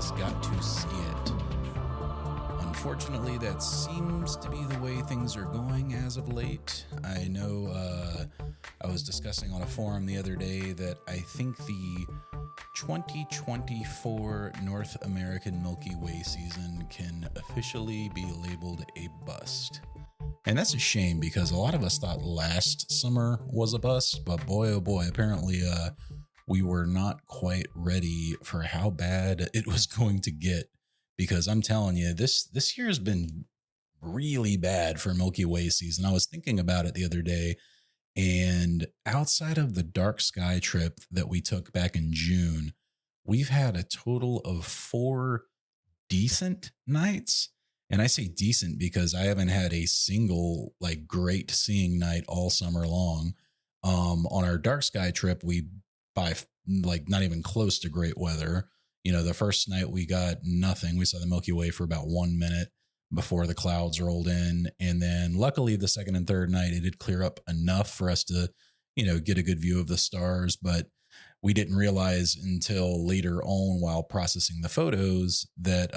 just got to see it. Unfortunately, that seems to be the way things are going as of late. I know I was discussing on a forum the other day that I think the 2024 North American Milky Way season can officially be labeled a bust. And that's a shame because a lot of us thought last summer was a bust, but boy, oh boy, apparently we were not quite ready for how bad it was going to get. Because I'm telling you, this year has been really bad for Milky Way season. I was thinking about it the other day, and outside of the dark sky trip that we took back in June, we've had a total of 4 decent nights. And I say decent because I haven't had a single like great seeing night all summer long. On our dark sky trip, we by like not even close to great weather. You know, the first night we got nothing. We saw the Milky Way for about 1 minute before the clouds rolled in. And then luckily the second and third night, it did clear up enough for us to, you know, get a good view of the stars. But we didn't realize until later on while processing the photos that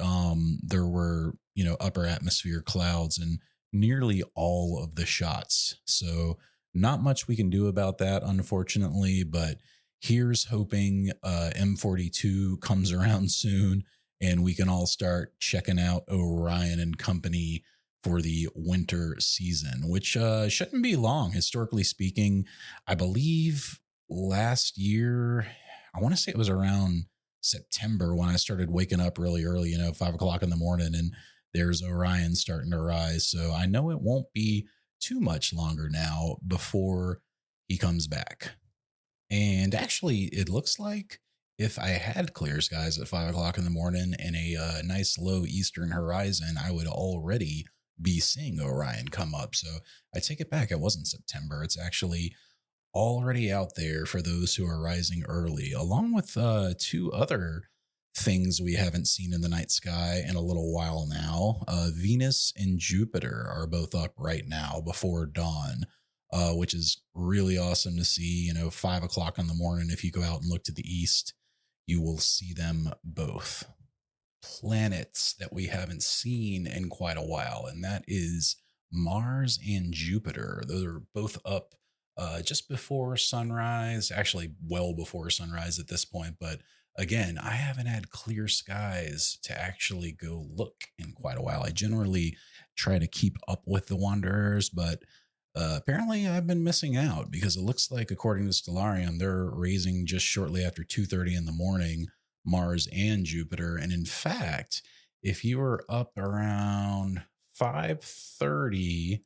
there were, you know, upper atmosphere clouds in nearly all of the shots. So not much we can do about that, unfortunately, but here's hoping M42 comes around soon and we can all start checking out Orion and company for the winter season, which shouldn't be long. Historically speaking, I believe last year, I want to say it was around September when I started waking up really early, you know, 5 o'clock in the morning, and there's Orion starting to rise. So I know it won't be too much longer now before he comes back. And actually, it looks like if I had clear skies at 5 o'clock in the morning and a nice low eastern horizon, I would already be seeing Orion come up. So I take it back. It wasn't September. It's actually already out there for those who are rising early, along with 2 other things we haven't seen in the night sky in a little while now. Venus and Jupiter are both up right now before dawn. Which is really awesome to see. You know, 5 o'clock in the morning, if you go out and look to the east, you will see them both. Planets that we haven't seen in quite a while, and that is Mars and Jupiter. Those are both up just before sunrise, actually well before sunrise at this point. But again, I haven't had clear skies to actually go look in quite a while. I generally try to keep up with the wanderers, but apparently I've been missing out because it looks like, according to Stellarium, they're raising just shortly after 2:30 in the morning, Mars and Jupiter. And in fact, if you were up around 5:30,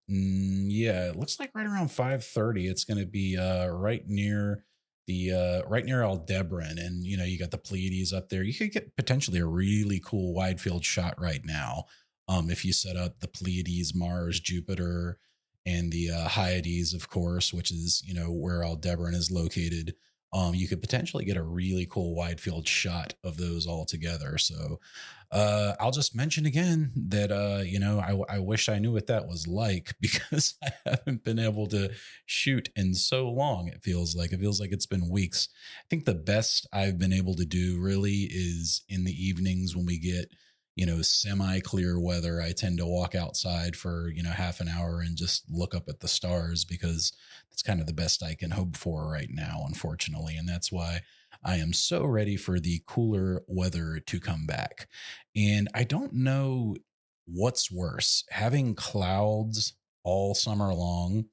yeah, it looks like right around 5:30, it's going to be right near Aldebaran, and you know you got the Pleiades up there. You could get potentially a really cool wide field shot right now. If you set up the Pleiades, Mars, Jupiter, and the Hyades, of course, which is, you know, where Aldebaran is located, you could potentially get a really cool wide field shot of those all together. So I'll just mention again that, you know, I wish I knew what that was like because I haven't been able to shoot in so long. It feels like it's been weeks. I think the best I've been able to do really is in the evenings when we get, you know, semi-clear weather. I tend to walk outside for, you know, half an hour and just look up at the stars because that's kind of the best I can hope for right now, unfortunately. And that's why I am so ready for the cooler weather to come back. And I don't know what's worse, having clouds all summer long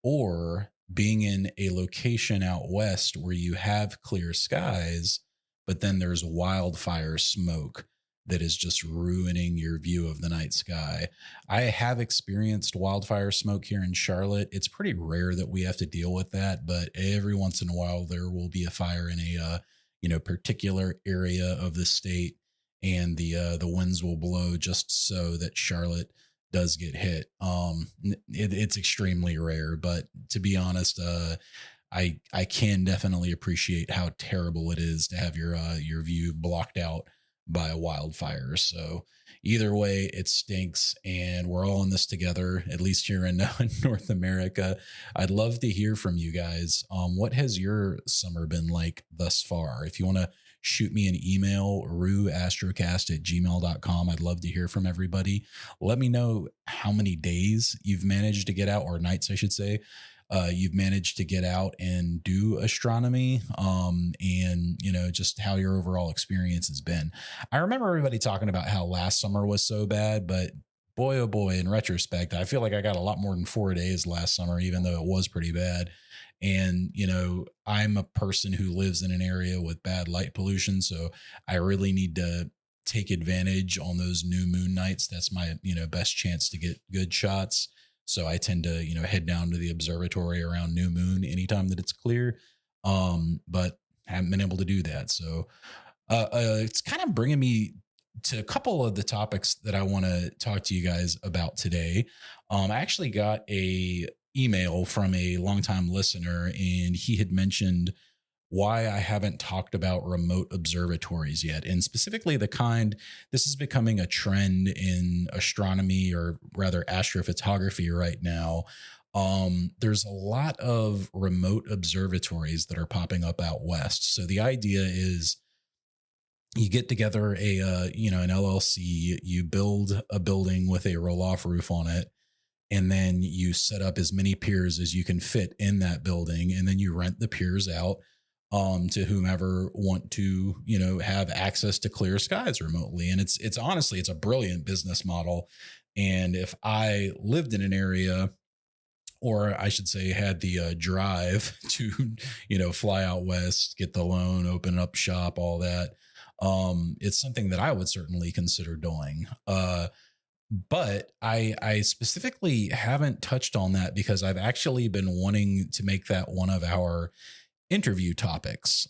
or being in a location out west where you have clear skies, but then there's wildfire smoke that is just ruining your view of the night sky. I have experienced wildfire smoke here in Charlotte. It's pretty rare that we have to deal with that, but every once in a while there will be a fire in a you know, particular area of the state, and the winds will blow just so that Charlotte does get hit. It's extremely rare, but to be honest, I can definitely appreciate how terrible it is to have your view blocked out by a wildfire. So either way, it stinks, and we're all in this together, at least here in North America. I'd love to hear from you guys. What has your summer been like thus far? If you want to shoot me an email, ruastrocast@gmail.com. I'd love to hear from everybody. Let me know how many days you've managed to get out, or nights, I should say, you've managed to get out and do astronomy, and just how your overall experience has been. I remember everybody talking about how last summer was so bad, but boy, oh boy, in retrospect, I feel like I got a lot more than 4 days last summer, even though it was pretty bad. And I'm a person who lives in an area with bad light pollution, so I really need to take advantage on those new moon nights. That's my best chance to get good shots. So I tend to, head down to the observatory around new moon anytime that it's clear. But haven't been able to do that. So it's kind of bringing me to a couple of the topics that I want to talk to you guys about today. I actually got a email from a longtime listener, and he had mentioned why I haven't talked about remote observatories yet. And specifically this is becoming a trend in astronomy, or rather astrophotography right now. There's a lot of remote observatories that are popping up out west. So the idea is you get together an LLC, you build a building with a roll-off roof on it, and then you set up as many piers as you can fit in that building, and then you rent the piers out to whomever want to, have access to clear skies remotely. And it's honestly, it's a brilliant business model. And if I lived in an area, or I should say had the drive to, fly out west, get the loan, open up shop, all that, it's something that I would certainly consider doing. But I specifically haven't touched on that because I've actually been wanting to make that one of our interview topics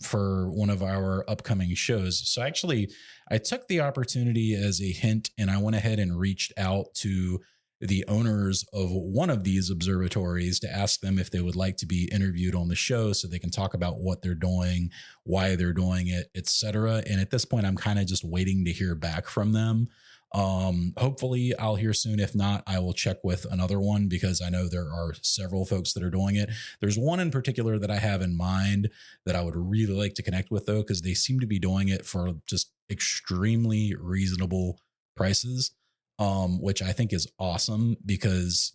for one of our upcoming shows. So actually, I took the opportunity as a hint, and I went ahead and reached out to the owners of one of these observatories to ask them if they would like to be interviewed on the show so they can talk about what they're doing, why they're doing it, etc. And at this point, I'm kind of just waiting to hear back from them. Hopefully I'll hear soon. If not, I will check with another one, because I know there are several folks that are doing it. There's one in particular that I have in mind that I would really like to connect with, though, because they seem to be doing it for just extremely reasonable prices, which I think is awesome, because,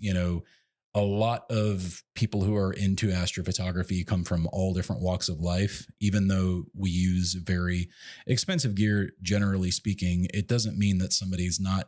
a lot of people who are into astrophotography come from all different walks of life. Even though we use very expensive gear, generally speaking, it doesn't mean that somebody's not,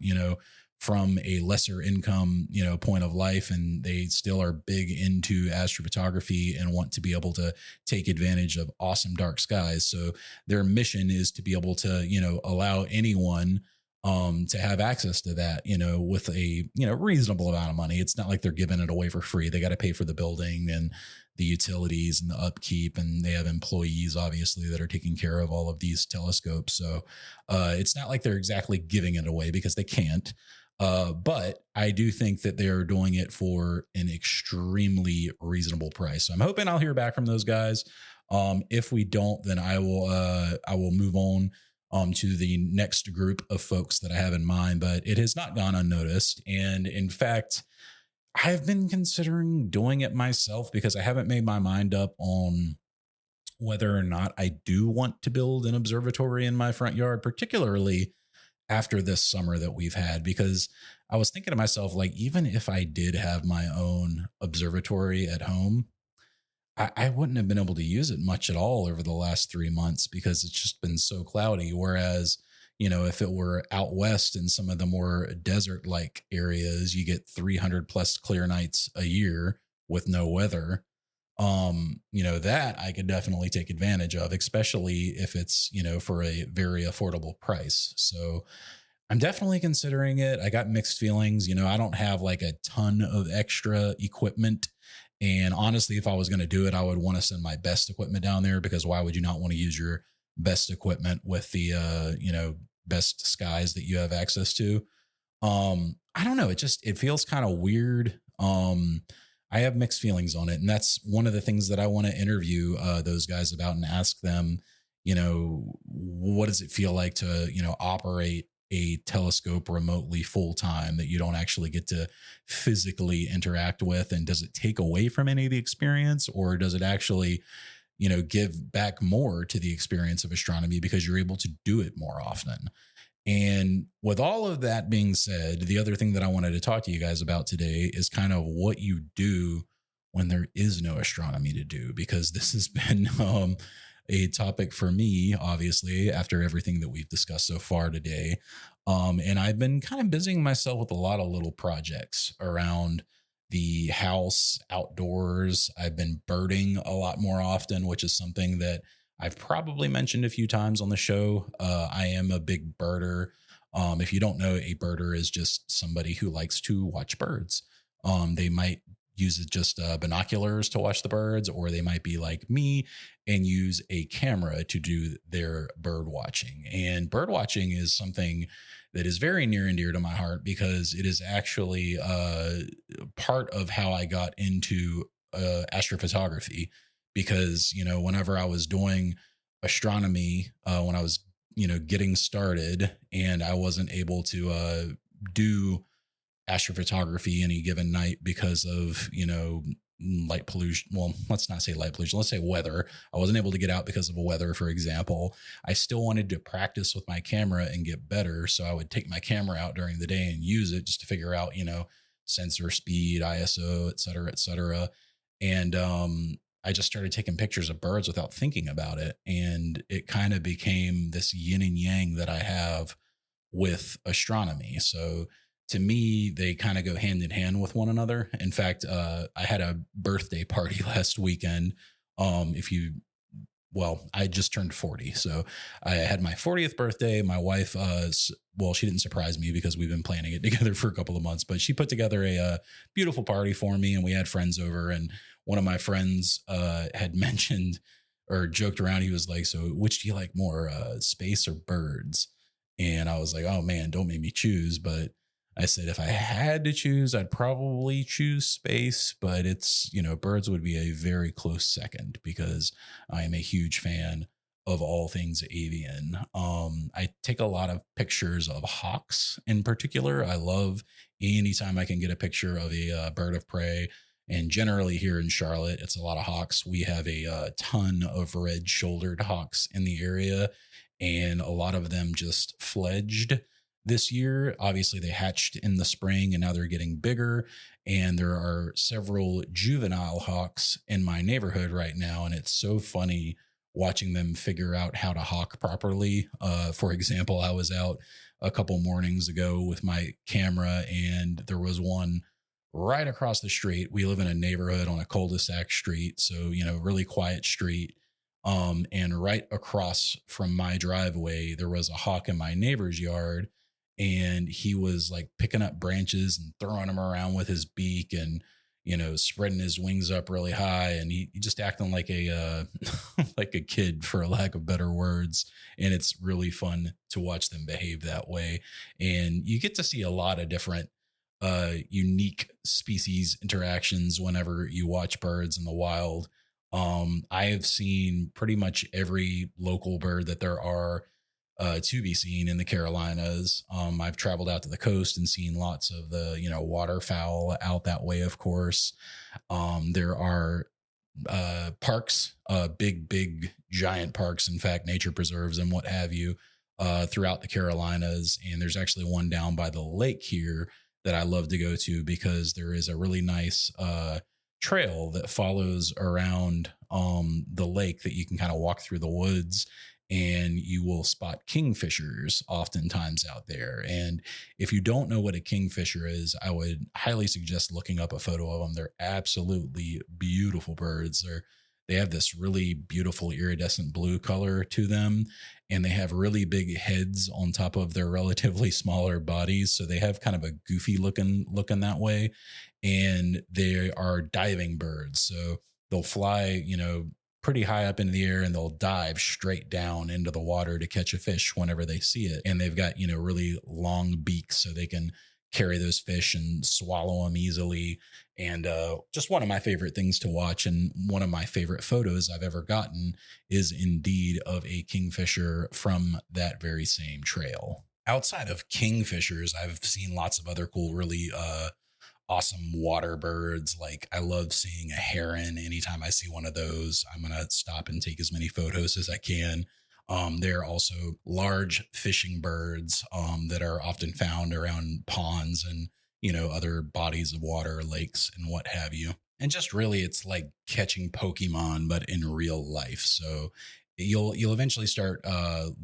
from a lesser income, point of life, and they still are big into astrophotography and want to be able to take advantage of awesome dark skies. So their mission is to be able to, allow anyone to have access to that, with a, reasonable amount of money. It's not like they're giving it away for free. They got to pay for the building and the utilities and the upkeep, and they have employees, obviously, that are taking care of all of these telescopes. So it's not like they're exactly giving it away, because they can't. But I do think that they are doing it for an extremely reasonable price. So I'm hoping I'll hear back from those guys. If we don't, then I will move on to the next group of folks that I have in mind, but it has not gone unnoticed. And in fact, I've been considering doing it myself, because I haven't made my mind up on whether or not I do want to build an observatory in my front yard, particularly after this summer that we've had, because I was thinking to myself, like, even if I did have my own observatory at home, I wouldn't have been able to use it much at all over the last 3 months, because it's just been so cloudy. Whereas, if it were out west in some of the more desert-like areas, you get 300 plus clear nights a year with no weather. That I could definitely take advantage of, especially if it's, for a very affordable price. So I'm definitely considering it. I got mixed feelings. I don't have like a ton of extra equipment. And honestly, if I was going to do it, I would want to send my best equipment down there, because why would you not want to use your best equipment with the, best skies that you have access to? I don't know. It feels kind of weird. I have mixed feelings on it. And that's one of the things that I want to interview those guys about, and ask them, what does it feel like to, operate a telescope remotely full time that you don't actually get to physically interact with? And does it take away from any of the experience, or does it actually, give back more to the experience of astronomy because you're able to do it more often. And with all of that being said, the other thing that I wanted to talk to you guys about today is kind of what you do when there is no astronomy to do, because this has been a topic for me, obviously, after everything that we've discussed so far today. And I've been kind of busying myself with a lot of little projects around the house, outdoors. I've been birding a lot more often, which is something that I've probably mentioned a few times on the show. I am a big birder. If you don't know, a birder is just somebody who likes to watch birds. They might use just binoculars to watch the birds, or they might be like me and use a camera to do their bird watching. And bird watching is something that is very near and dear to my heart because it is actually part of how I got into astrophotography. Because, whenever I was doing astronomy, when I was, getting started, and I wasn't able to do astrophotography any given night because of, light pollution. Well, let's not say light pollution. Let's say weather. I wasn't able to get out because of weather, for example. I still wanted to practice with my camera and get better. So I would take my camera out during the day and use it just to figure out, sensor speed, ISO, et cetera, et cetera. And I just started taking pictures of birds without thinking about it. And it kind of became this yin and yang that I have with astronomy. So to me, they kind of go hand in hand with one another. In fact, I had a birthday party last weekend. I just turned 40. So I had my 40th birthday. My wife, she didn't surprise me because we've been planning it together for a couple of months, but she put together a beautiful party for me, and we had friends over. And one of my friends had mentioned or joked around. He was like, "So which do you like more, space or birds?" And I was like, "Oh man, don't make me choose." But I said, if I had to choose, I'd probably choose space, but birds would be a very close second because I am a huge fan of all things avian. I take a lot of pictures of hawks in particular. I love anytime I can get a picture of a bird of prey. And generally here in Charlotte, it's a lot of hawks. We have a ton of red-shouldered hawks in the area, and a lot of them just fledged this year. Obviously, they hatched in the spring and now they're getting bigger. And there are several juvenile hawks in my neighborhood right now. And it's so funny watching them figure out how to hawk properly. For example, I was out a couple mornings ago with my camera, and there was one right across the street. We live in a neighborhood on a cul-de-sac street. So, really quiet street. And right across from my driveway, there was a hawk in my neighbor's yard. And he was like picking up branches and throwing them around with his beak and, spreading his wings up really high. And he just acting like a, like a kid, for a lack of better words. And it's really fun to watch them behave that way. And you get to see a lot of different, unique species interactions whenever you watch birds in the wild. I have seen pretty much every local bird that there are to be seen in the Carolinas. I've traveled out to the coast and seen lots of the, waterfowl out that way, of course. There are parks, big, giant parks, in fact, nature preserves and what have you, throughout the Carolinas. And there's actually one down by the lake here that I love to go to because there is a really nice trail that follows around the lake that you can kind of walk through the woods, and you will spot kingfishers oftentimes out there. And if you don't know what a kingfisher is, I would highly suggest looking up a photo of them. They're absolutely beautiful birds. They have this really beautiful iridescent blue color to them, and they have really big heads on top of their relatively smaller bodies. So they have kind of a goofy looking that way. And they are diving birds. So they'll fly, pretty high up in the air, and they'll dive straight down into the water to catch a fish whenever they see it. And they've got, really long beaks so they can carry those fish and swallow them easily. And just one of my favorite things to watch, and one of my favorite photos I've ever gotten is indeed of a kingfisher from that very same trail. Outside of kingfishers, I've seen lots of other cool, really awesome water birds. Like I love seeing a heron. Anytime I see one of those, I'm going to stop and take as many photos as I can. There are also large fishing birds that are often found around ponds and, other bodies of water, lakes, and what have you. And just really, it's like catching Pokemon, but in real life. So you'll eventually start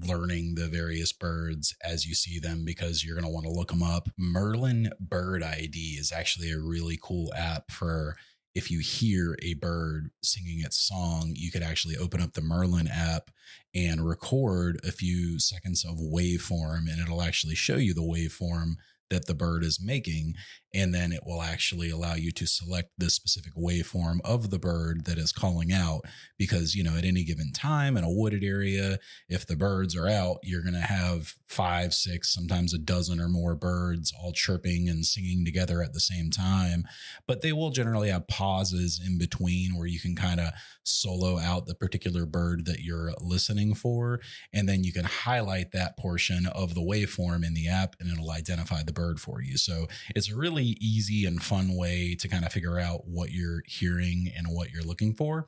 learning the various birds as you see them because you're going to want to look them up. Merlin Bird ID is actually a really cool app for if you hear a bird singing its song, you could actually open up the Merlin app and record a few seconds of waveform, and it'll actually show you the waveform that the bird is making. And then it will actually allow you to select the specific waveform of the bird that is calling out. Because, at any given time in a wooded area, if the birds are out, you're going to have 5, 6, sometimes a dozen or more birds all chirping and singing together at the same time. But they will generally have pauses in between where you can kind of solo out the particular bird that you're listening for. And then you can highlight that portion of the waveform in the app and it'll identify the bird for you. So it's a really easy and fun way to kind of figure out what you're hearing and what you're looking for.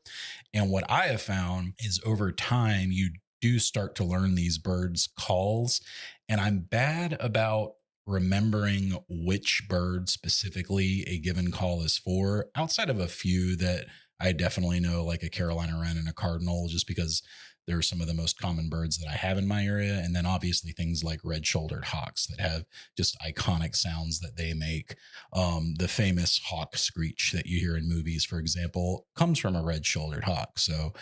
And what I have found is over time, you do start to learn these birds' calls. And I'm bad about remembering which bird specifically a given call is for, outside of a few that I definitely know, like a Carolina wren and a cardinal, just because they're some of the most common birds that I have in my area. And then obviously things like red-shouldered hawks that have just iconic sounds that they make. The famous hawk screech that you hear in movies, for example, comes from a red-shouldered hawk. So,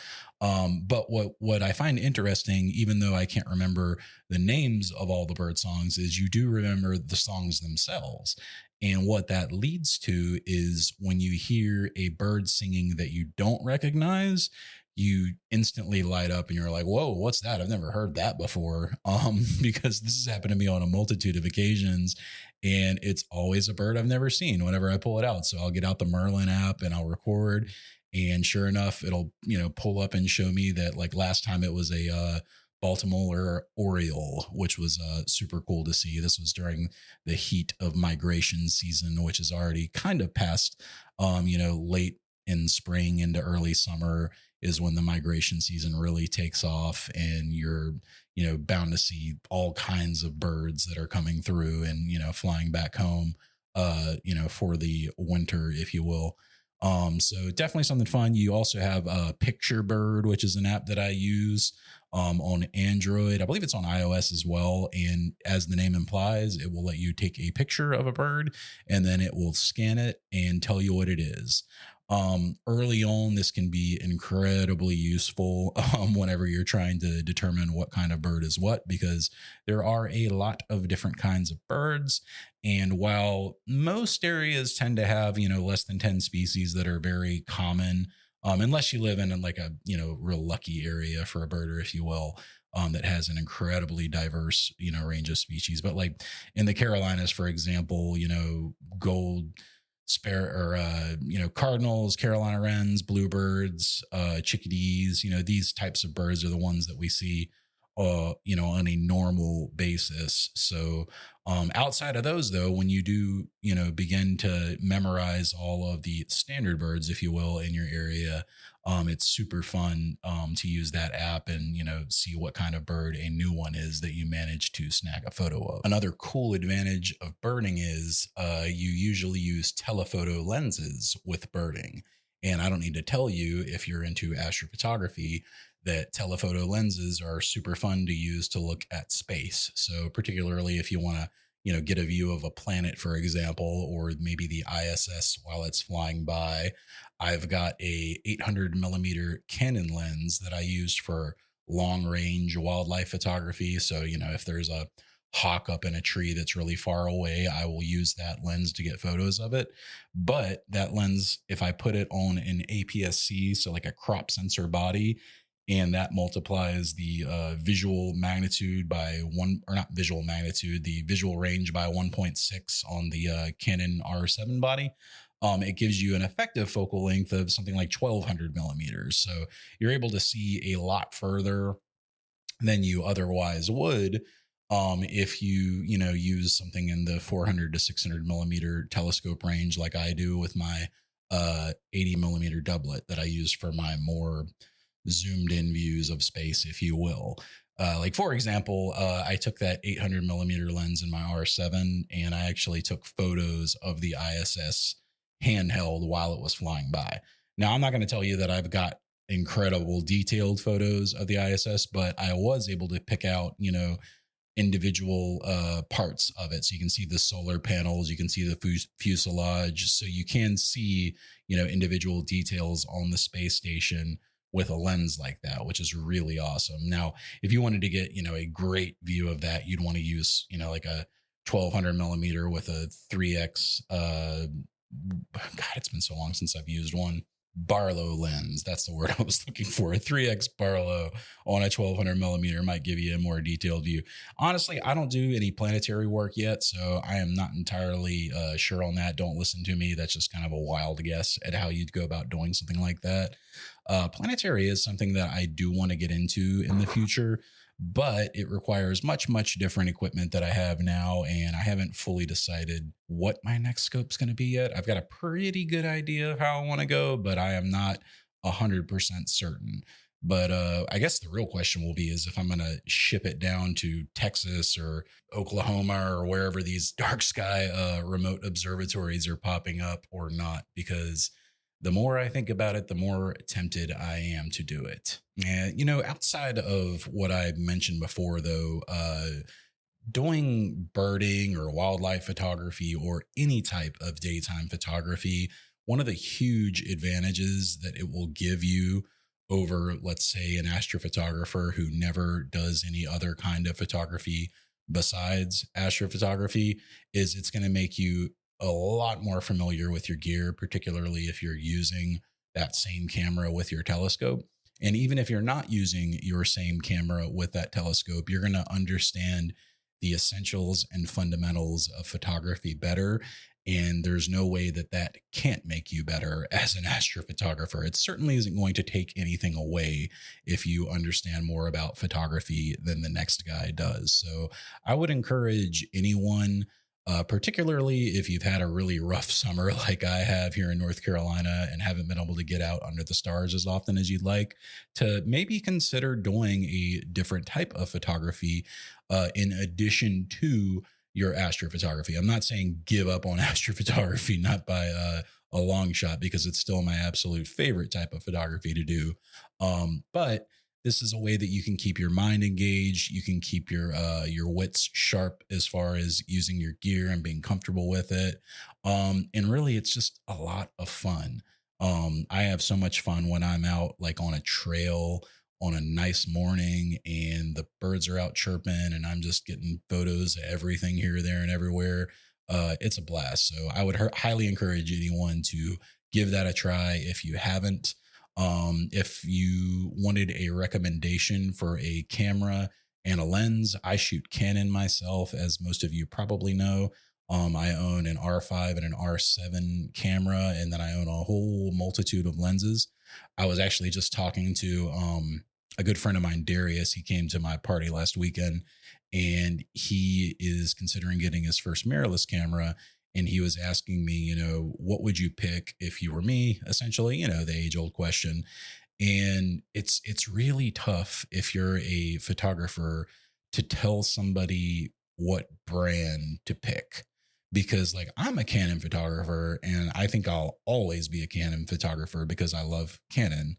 but what I find interesting, even though I can't remember the names of all the bird songs, is you do remember the songs themselves. And what that leads to is when you hear a bird singing that you don't recognize, you instantly light up and you're like, whoa, what's that? I've never heard that before. Because this has happened to me on a multitude of occasions. And it's always a bird I've never seen whenever I pull it out. So I'll get out the Merlin app and I'll record. And sure enough, it'll, pull up and show me that, like, last time it was a Baltimore Oriole, which was super cool to see. This was during the heat of migration season, which is already kind of past, late in spring into early summer is when the migration season really takes off, and you're, bound to see all kinds of birds that are coming through and, flying back home, for the winter, if you will. So definitely something fun. You also have Picture Bird, which is an app that I use on Android. I believe it's on iOS as well. And as the name implies, it will let you take a picture of a bird and then it will scan it and tell you what it is. Early on, this can be incredibly useful whenever you're trying to determine what kind of bird is what, because there are a lot of different kinds of birds. And while most areas tend to have, less than 10 species that are very common, unless you live in like a, real lucky area for a birder, if you will, that has an incredibly diverse, range of species. But like in the Carolinas, for example, gold spare or cardinals, Carolina wrens, bluebirds, chickadees, these types of birds are the ones that we see on a normal basis. So outside of those, though, when you do begin to memorize all of the standard birds, if you will, in your area, it's super fun to use that app and see what kind of bird a new one is that you manage to snag a photo of. Another cool advantage of birding is you usually use telephoto lenses with birding. And I don't need to tell you, if you're into astrophotography, that telephoto lenses are super fun to use to look at space. So particularly if you want to, get a view of a planet, for example, or maybe the ISS while it's flying by, I've got a 800 millimeter Canon lens that I used for long range wildlife photography. So, if there's a hawk up in a tree that's really far away, I will use that lens to get photos of it. But that lens, if I put it on an APS-C, so like a crop sensor body, and that multiplies the visual magnitude by one, or not visual magnitude, the visual range by 1.6 on the Canon R7 body. It gives you an effective focal length of something like 1200 millimeters. So you're able to see a lot further than you otherwise would If you know, use something in the 400 to 600 millimeter telescope range, like I do with my 80 millimeter doublet that I use for my more zoomed in views of space, if you will. Like for example, I took that 800 millimeter lens in my R7, and I actually took photos of the ISS handheld while it was flying by. Now, I'm not going to tell you that I've got incredible detailed photos of the ISS, but I was able to pick out, you know, individual parts of it. So you can see the solar panels, you can see the fuselage. So you can see, you know, individual details on the space station with a lens like that, which is really awesome. Now, if you wanted to get, you know, a great view of that, you'd want to use, you know, like a 1200 millimeter with a 3x. God, it's been so long since I've used one. Barlow lens. That's the word I was looking for. A 3x Barlow on a 1200 millimeter might give you a more detailed view. Honestly, I don't do any planetary work yet, so I am not entirely sure on that. Don't listen to me. That's just kind of a wild guess at how you'd go about doing something like that. Planetary is something that I do want to get into in the future, but it requires much, much different equipment that I have now. And I haven't fully decided what my next scope's going to be yet. I've got a pretty good idea of how I want to go, but I am not 100% certain. But I guess the real question will be is if I'm going to ship it down to Texas or Oklahoma or wherever these dark sky remote observatories are popping up or not, because the more I think about it, the more tempted I am to do it. And, you know, outside of what I mentioned before, though, doing birding or wildlife photography or any type of daytime photography, one of the huge advantages that it will give you over, let's say, an astrophotographer who never does any other kind of photography besides astrophotography is it's going to make you a lot more familiar with your gear, particularly if you're using that same camera with your telescope. And even if you're not using your same camera with that telescope, you're going to understand the essentials and fundamentals of photography better. And there's no way that that can't make you better as an astrophotographer. It certainly isn't going to take anything away if you understand more about photography than the next guy does. So I would encourage anyone, particularly if you've had a really rough summer like I have here in North Carolina and haven't been able to get out under the stars as often as you'd like, to maybe consider doing a different type of photography in addition to your astrophotography. I'm not saying give up on astrophotography, not by a long shot, because it's still my absolute favorite type of photography to do. But this is a way that you can keep your mind engaged. You can keep your wits sharp as far as using your gear and being comfortable with it. And really, it's just a lot of fun. I have so much fun when I'm out, like on a trail on a nice morning, and the birds are out chirping, and I'm just getting photos of everything here, there, and everywhere. It's a blast. So I would highly encourage anyone to give that a try if you haven't. If you wanted a recommendation for a camera and a lens, I shoot Canon myself, as most of you probably know. I own an R5 and an R7 camera, and then I own a whole multitude of lenses. I was actually just talking to a good friend of mine, Darius. He came to my party last weekend, and he is considering getting his first mirrorless camera. And he was asking me, you know, what would you pick if you were me? Essentially, you know, the age old question. And it's really tough if you're a photographer to tell somebody what brand to pick, because like I'm a Canon photographer and I think I'll always be a Canon photographer because I love Canon.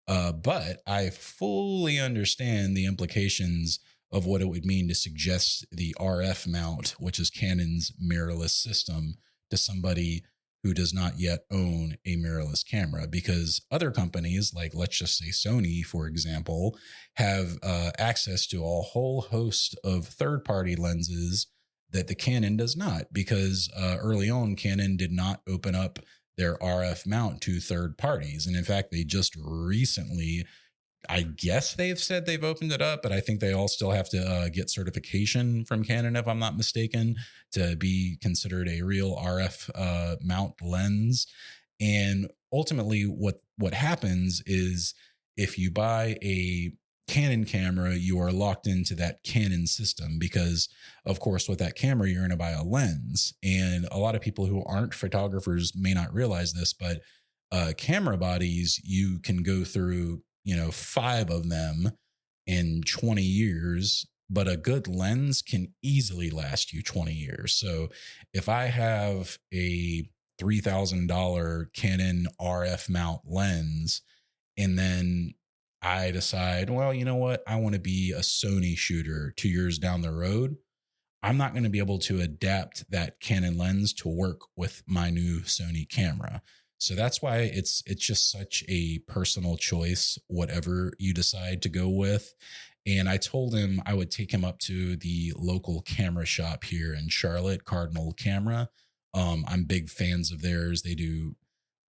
But I fully understand the implications of what it would mean to suggest the RF mount, which is Canon's mirrorless system, to somebody who does not yet own a mirrorless camera, because other companies, like let's just say Sony, for example, have access to a whole host of third-party lenses that the Canon does not, because early on, Canon did not open up their RF mount to third parties. And in fact, they just recently, I guess they've said they've opened it up, but I think they all still have to get certification from Canon, if I'm not mistaken, to be considered a real RF mount lens. And ultimately, what happens is if you buy a Canon camera, you are locked into that Canon system because, of course, with that camera, you're going to buy a lens. And a lot of people who aren't photographers may not realize this, but camera bodies, you can go through, 5 of them in 20 years, but a good lens can easily last you 20 years. So if I have a $3,000 Canon RF mount lens, and then I decide, well, you know what? I want to be a Sony shooter 2 years down the road. I'm not going to be able to adapt that Canon lens to work with my new Sony camera. So that's why it's just such a personal choice, whatever you decide to go with. And I told him I would take him up to the local camera shop here in Charlotte, Cardinal Camera. I'm big fans of theirs. They do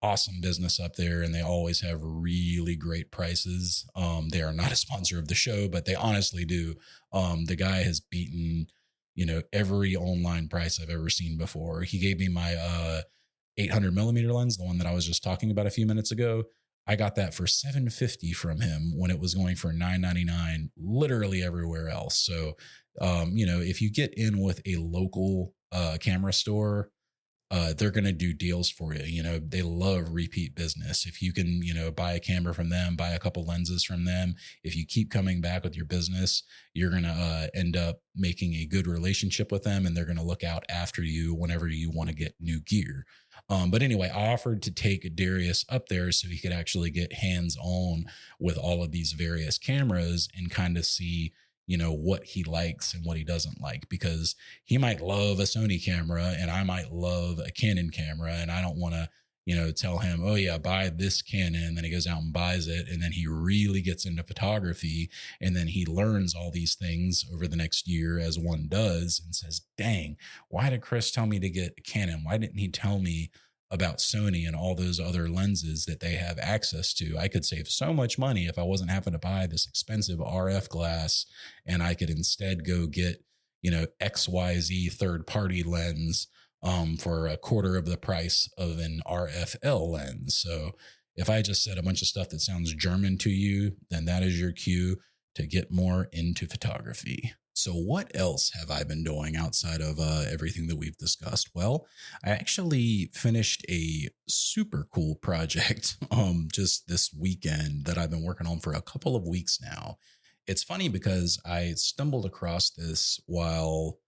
awesome business up there, and they always have really great prices. They are not a sponsor of the show, but they honestly do. The guy has beaten, every online price I've ever seen before. He gave me my 800 millimeter lens, the one that I was just talking about a few minutes ago. I got that for $750 from him when it was going for $999 literally everywhere else. So, if you get in with a local camera store, they're going to do deals for you. They love repeat business. If you can, buy a camera from them, buy a couple lenses from them, if you keep coming back with your business, you're going to end up making a good relationship with them, and they're going to look out after you whenever you want to get new gear. But anyway, I offered to take Darius up there so he could actually get hands on with all of these various cameras and kind of see, what he likes and what he doesn't like, because he might love a Sony camera and I might love a Canon camera. And I don't want to, tell him, oh yeah, buy this Canon. Then he goes out and buys it. And then he really gets into photography. And then he learns all these things over the next year, as one does, and says, dang, why did Chris tell me to get a Canon? Why didn't he tell me about Sony and all those other lenses that they have access to? I could save so much money if I wasn't having to buy this expensive RF glass, and I could instead go get, XYZ third-party lens for a quarter of the price of an RFL lens. So if I just said a bunch of stuff that sounds German to you, then that is your cue to get more into photography. So what else have I been doing outside of everything that we've discussed? Well, I actually finished a super cool project just this weekend that I've been working on for a couple of weeks now. It's funny because I stumbled across this while,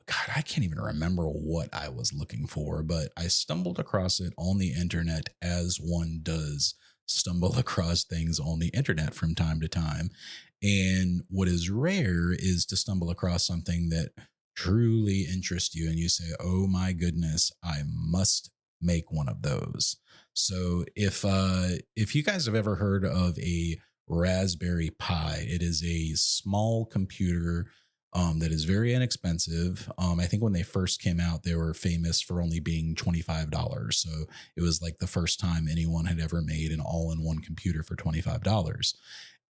God, I can't even remember what I was looking for, but I stumbled across it on the internet, as one does stumble across things on the internet from time to time. And what is rare is to stumble across something that truly interests you and you say, oh my goodness, I must make one of those. So if you guys have ever heard of a Raspberry Pi, it is a small computer that is very inexpensive. I think when they first came out, they were famous for only being $25. So it was like the first time anyone had ever made an all-in-one computer for $25.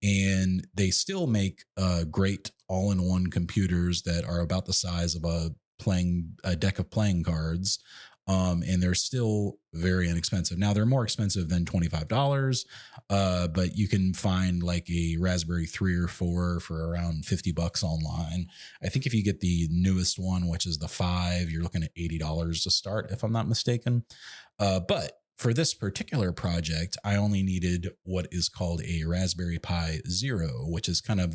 And they still make great all-in-one computers that are about the size of a deck of playing cards. And they're still very inexpensive. Now they're more expensive than $25, but you can find like a Raspberry 3 or 4 for around $50 online. I think if you get the newest one, which is the 5, you're looking at $80 to start, if I'm not mistaken. But for this particular project, I only needed what is called a Raspberry Pi Zero, which is kind of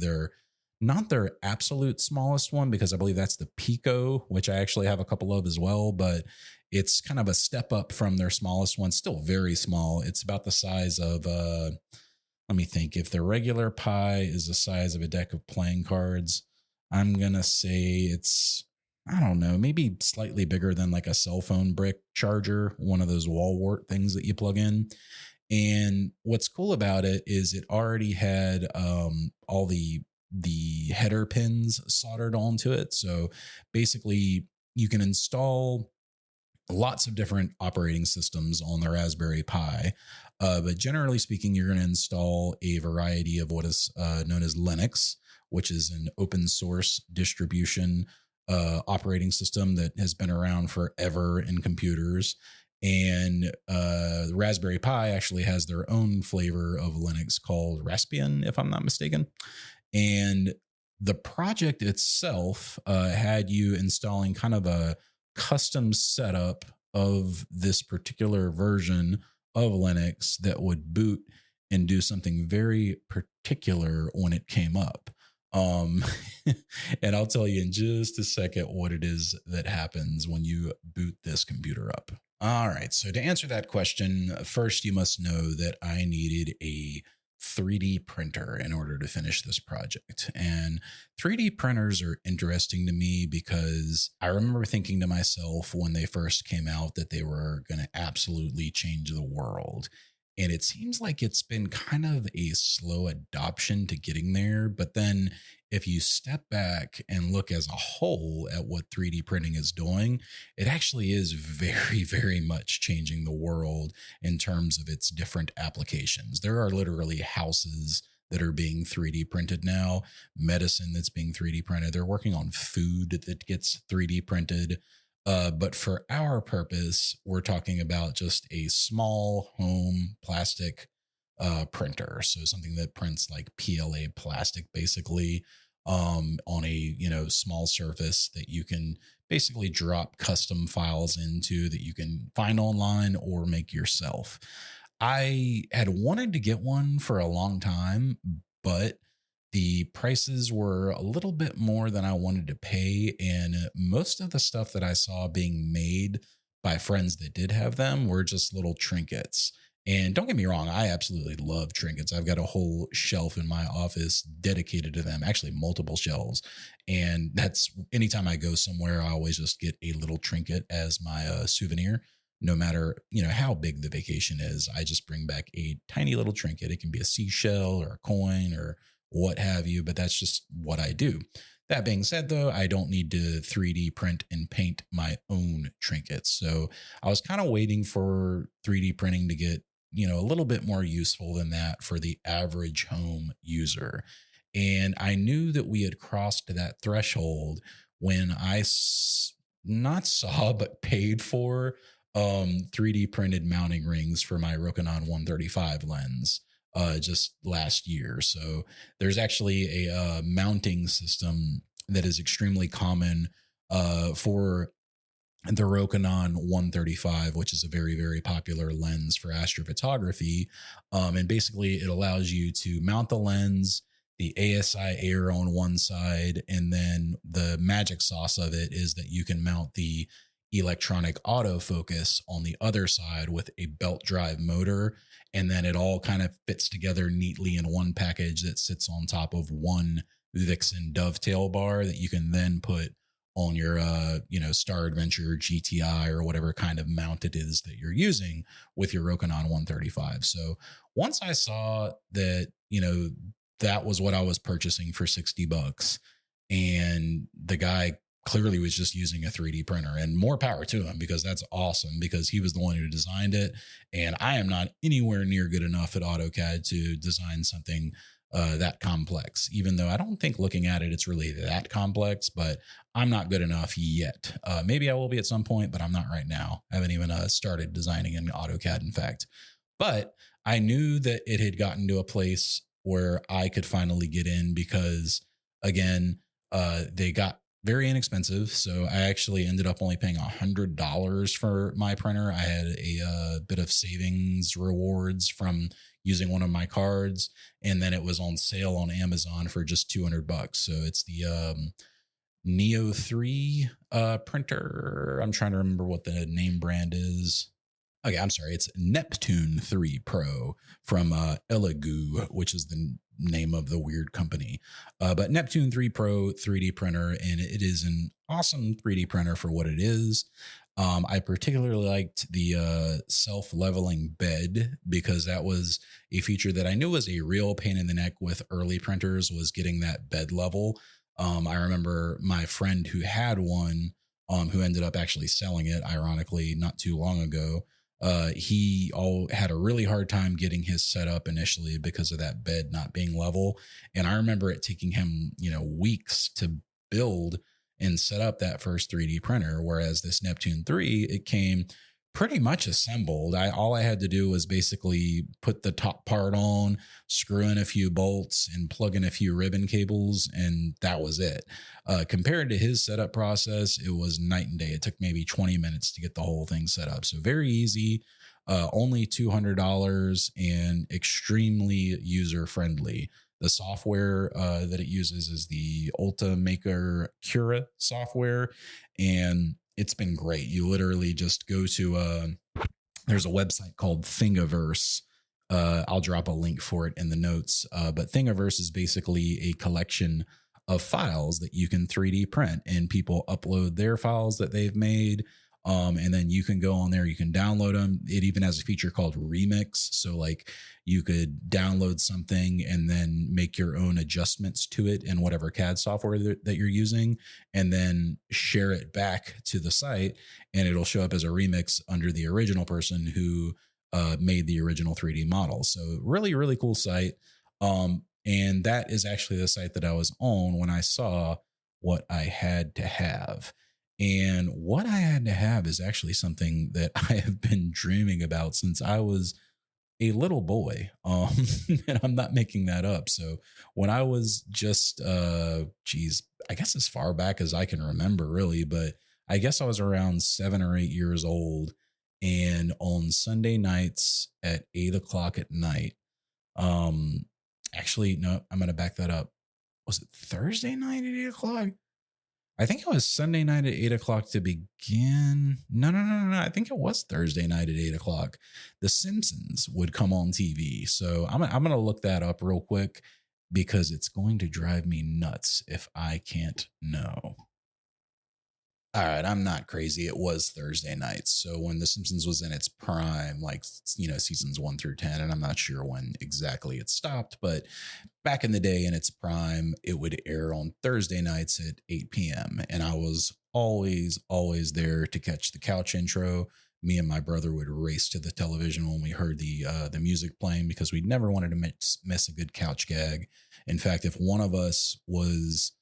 not their absolute smallest one, because I believe that's the Pico, which I actually have a couple of as well, but it's kind of a step up from their smallest one. Still very small. It's about the size of, let me think, if the regular Pi is the size of a deck of playing cards, I'm going to say it's, I don't know, maybe slightly bigger than like a cell phone brick charger, one of those wall wart things that you plug in. And what's cool about it is it already had all the header pins soldered onto it. So basically you can install lots of different operating systems on the Raspberry Pi. But generally speaking, you're going to install a variety of what is known as Linux, which is an open source distribution operating system that has been around forever in computers. And the Raspberry Pi actually has their own flavor of Linux called Raspbian, if I'm not mistaken. And the project itself had you installing kind of a custom setup of this particular version of Linux that would boot and do something very particular when it came up. Um, and I'll tell you in just a second what it is that happens when you boot this computer up. All right. So to answer that question, first you must know that I needed a 3D printer in order to finish this project. And 3D printers are interesting to me because I remember thinking to myself when they first came out that they were going to absolutely change the world. And it seems like it's been kind of a slow adoption to getting there. But then if you step back and look as a whole at what 3D printing is doing, it actually is very, very much changing the world in terms of its different applications. There are literally houses that are being 3D printed now, medicine that's being 3D printed. They're working on food that gets 3D printed. But for our purpose, we're talking about just a small home plastic printer. So something that prints like PLA plastic, basically, on a small surface that you can basically drop custom files into that you can find online or make yourself. I had wanted to get one for a long time, but the prices were a little bit more than I wanted to pay. And most of the stuff that I saw being made by friends that did have them were just little trinkets. And don't get me wrong, I absolutely love trinkets. I've got a whole shelf in my office dedicated to them, actually, multiple shelves. And that's anytime I go somewhere, I always just get a little trinket as my souvenir. No matter how big the vacation is, I just bring back a tiny little trinket. It can be a seashell or a coin or what have you, but that's just what I do. That being said, though, I don't need to 3D print and paint my own trinkets. So I was kind of waiting for 3D printing to get, a little bit more useful than that for the average home user. And I knew that we had crossed that threshold when not saw, but paid for 3D printed mounting rings for my Rokinon 135 lens just last year. So there's actually a mounting system that is extremely common for the Rokinon 135, which is a very, very popular lens for astrophotography. And basically it allows you to mount the lens, the ASI air on one side, and then the magic sauce of it is that you can mount the electronic autofocus on the other side with a belt drive motor. And then it all kind of fits together neatly in one package that sits on top of one Vixen dovetail bar that you can then put on your, Star Adventure GTI or whatever kind of mount it is that you're using with your Rokinon 135. So once I saw that, that was what I was purchasing for $60, and the guy clearly was just using a 3D printer, and more power to him, because that's awesome, because he was the one who designed it. And I am not anywhere near good enough at AutoCAD to design something that complex, even though I don't think looking at it, it's really that complex, but I'm not good enough yet. Maybe I will be at some point, but I'm not right now. I haven't even started designing in AutoCAD, in fact. But I knew that it had gotten to a place where I could finally get in because, again, they got very inexpensive. So I actually ended up only paying $100 for my printer. I had a bit of savings rewards from using one of my cards, and then it was on sale on Amazon for just $200. So it's the Neo 3 printer. I'm trying to remember what the name brand is. Okay, I'm sorry. It's Neptune 3 Pro from Elegoo, which is the name of the weird company. But Neptune 3 Pro 3D printer, and it is an awesome 3D printer for what it is. I particularly liked the self-leveling bed, because that was a feature that I knew was a real pain in the neck with early printers, was getting that bed level. I remember my friend who had one, who ended up actually selling it, ironically, not too long ago. He had a really hard time getting his set up initially because of that bed not being level. And I remember it taking him, weeks to build and set up that first 3D printer. Whereas this Neptune 3, it came pretty much assembled. All I had to do was basically put the top part on, screw in a few bolts, and plug in a few ribbon cables, and that was it. Compared to his setup process, it was night and day. It took maybe 20 minutes to get the whole thing set up. So very easy, only $200 and extremely user friendly. The software that it uses is the Ultimaker Cura software, and it's been great. You literally just go to there's a website called Thingiverse. I'll drop a link for it in the notes. But Thingiverse is basically a collection of files that you can 3D print, and people upload their files that they've made. And then you can go on there, you can download them. It even has a feature called Remix. So like you could download something and then make your own adjustments to it in whatever CAD software that you're using, and then share it back to the site, and it'll show up as a remix under the original person who made the original 3D model. So really, really cool site. And that is actually the site that I was on when I saw what I had to have. And what I had to have is actually something that I have been dreaming about since I was a little boy. And I'm not making that up. So when I was just, I guess as far back as I can remember, really, but I guess I was around 7 or 8 years old. And on Sunday nights at 8 o'clock at night, actually, no, I'm going to back that up. Was it Thursday night at 8 o'clock? I think it was Sunday night at 8 o'clock to begin. No. I think it was Thursday night at 8 o'clock. The Simpsons would come on TV. So I'm going to look that up real quick because it's going to drive me nuts if I can't know. All right, I'm not crazy. It was Thursday nights. So when The Simpsons was in its prime, like, seasons 1 through 10, and I'm not sure when exactly it stopped, but back in the day in its prime, it would air on Thursday nights at 8 p.m. And I was always there to catch the couch intro. Me and my brother would race to the television when we heard the music playing because we never wanted to miss a good couch gag. In fact, if one of us was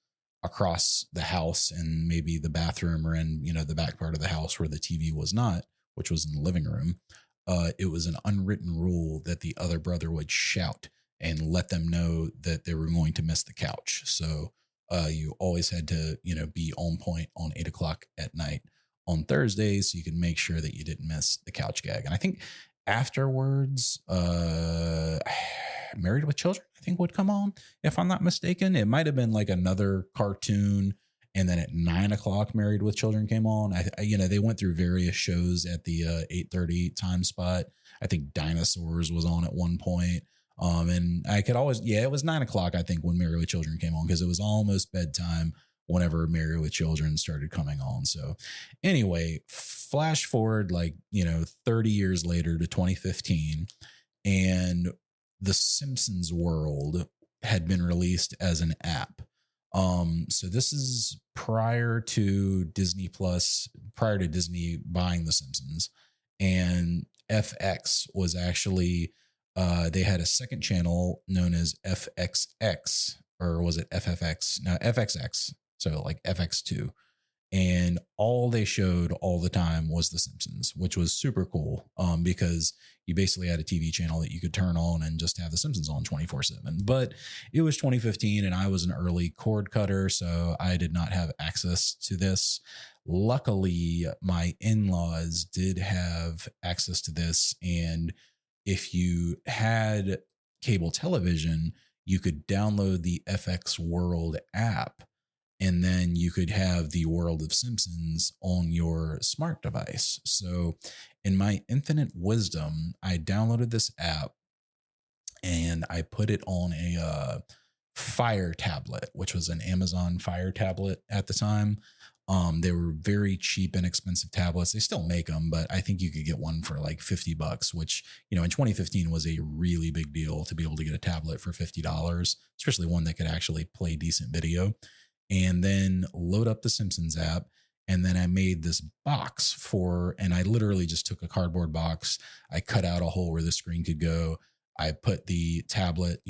across the house and maybe the bathroom or in, the back part of the house where the TV was not, which was in the living room, it was an unwritten rule that the other brother would shout and let them know that they were going to miss the couch. So you always had to, be on point on 8 o'clock at night on Thursdays so you could make sure that you didn't miss the couch gag. And I think afterwards, Married with Children, I think, would come on, if I'm not mistaken. It might have been like another cartoon, and then at 9 o'clock, Married with Children came on. They went through various shows at the 8:30 time spot. I think Dinosaurs was on at one point. And I could always, it was 9 o'clock, I think, when Married with Children came on, because it was almost bedtime whenever Married with Children started coming on. So anyway, flash forward 30 years later to 2015, and The Simpsons World had been released as an app. So this is prior to Disney Plus, prior to Disney buying The Simpsons, and FX was actually, they had a second channel known as FXX, or was it FFX? No, FXX. So like FX2. And all they showed all the time was The Simpsons, which was super cool, because you basically had a TV channel that you could turn on and just have The Simpsons on 24/7. But it was 2015 and I was an early cord cutter, so I did not have access to this. Luckily, my in-laws did have access to this. And if you had cable television, you could download the FX World app, and then you could have the World of Simpsons on your smart device. So in my infinite wisdom, I downloaded this app and I put it on a Fire tablet, which was an Amazon Fire tablet at the time. They were very cheap, inexpensive tablets. They still make them, but I think you could get one for like $50, which, in 2015 was a really big deal to be able to get a tablet for $50, especially one that could actually play decent video. And then load up the Simpsons app. And then I made this box and I literally just took a cardboard box. I cut out a hole where the screen could go. I put the tablet,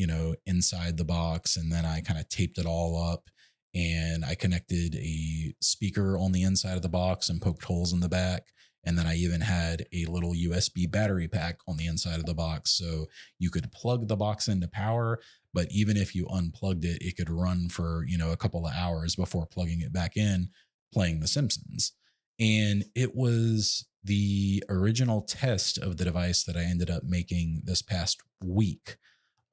inside the box, and then I kind of taped it all up, and I connected a speaker on the inside of the box and poked holes in the back. And then I even had a little USB battery pack on the inside of the box. So you could plug the box into power, but even if you unplugged it, it could run for, a couple of hours before plugging it back in, playing The Simpsons. And it was the original test of the device that I ended up making this past week.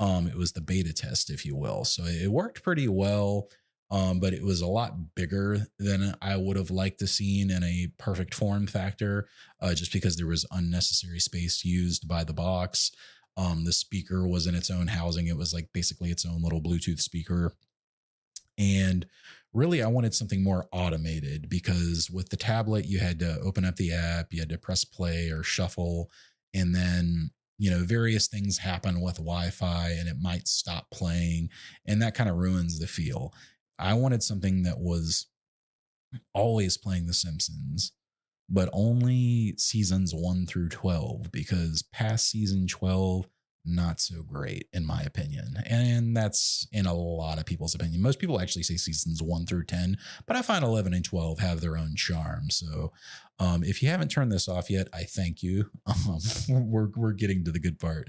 It was the beta test, if you will. So it worked pretty well. But it was a lot bigger than I would have liked to seen in a perfect form factor, just because there was unnecessary space used by the box. The speaker was in its own housing. It was like basically its own little Bluetooth speaker. And really, I wanted something more automated because with the tablet, you had to open up the app, you had to press play or shuffle, and then various things happen with Wi-Fi and it might stop playing, and that kind of ruins the feel. I wanted something that was always playing The Simpsons, but only seasons 1 through 12, because past season 12, not so great in my opinion. And that's in a lot of people's opinion. Most people actually say seasons 1 through 10, but I find 11 and 12 have their own charm. So if you haven't turned this off yet, I thank you. We're getting to the good part.